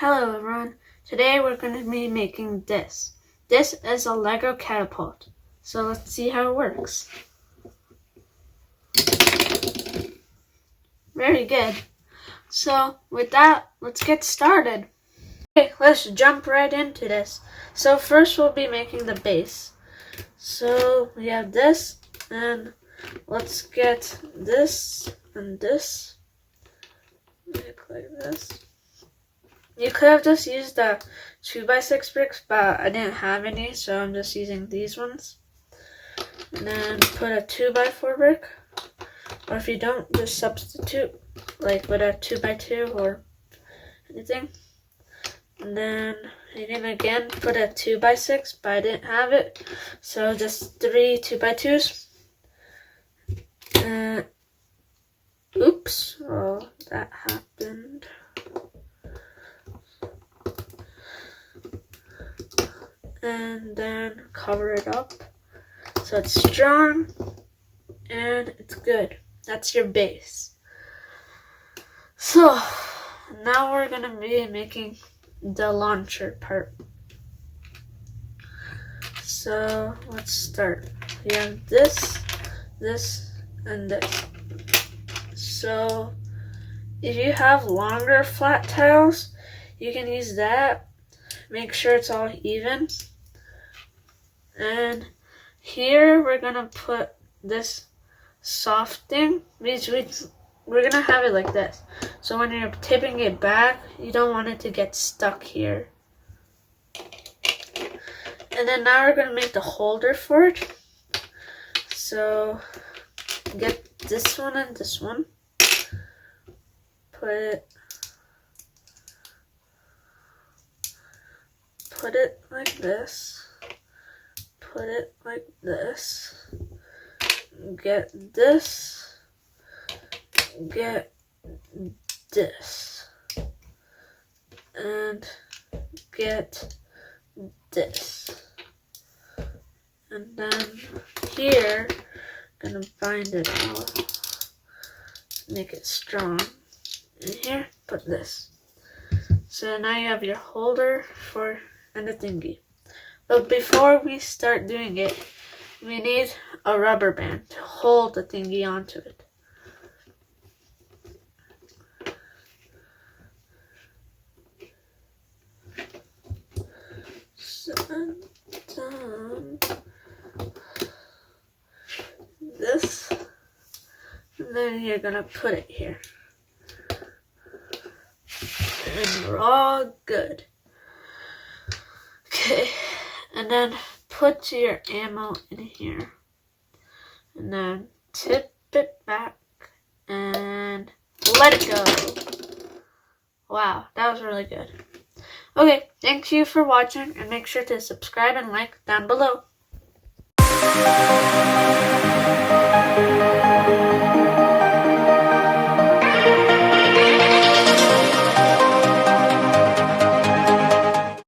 Hello everyone, today we're going to be making this. This is a Lego Catapult, so let's see how it works. Very good. So with that, let's get started. Okay, let's jump right into this. So first we'll be making the base. So we have this, and let's get this and this. Make like this. You could have just used the 2x6 bricks, but I didn't have any, so I'm just using these ones. And then put a 2x4 brick, or if you don't, just substitute, like with a 2x2 or anything. And then you can again put a 2x6, but I didn't have it, so just 3 2x2s. Oops, well, that happened. And then cover it up so it's strong and it's good. That's your base. So now we're gonna be making the launcher part. So let's start. We have this, and this. So if you have longer flat tiles, you can use that. Make sure it's all even. And here we're gonna put this soft thing, because we're gonna have it like this. So when you're tipping it back, you don't want it to get stuck here. And then now we're gonna make the holder for it. So get this one and this one. Put it like this. Put it like this. Get this. Get this. And get this. And then here, I'm gonna bind it out. Make it strong. And here, put this. So now you have your holder and the thingy. But before we start doing it, we need a rubber band to hold the thingy onto it. So done this, and then you're gonna put it here. And we're all good. Okay, and then put your ammo in here. And then tip it back and let it go. Wow, that was really good. Okay, thank you for watching, and make sure to subscribe and like down below.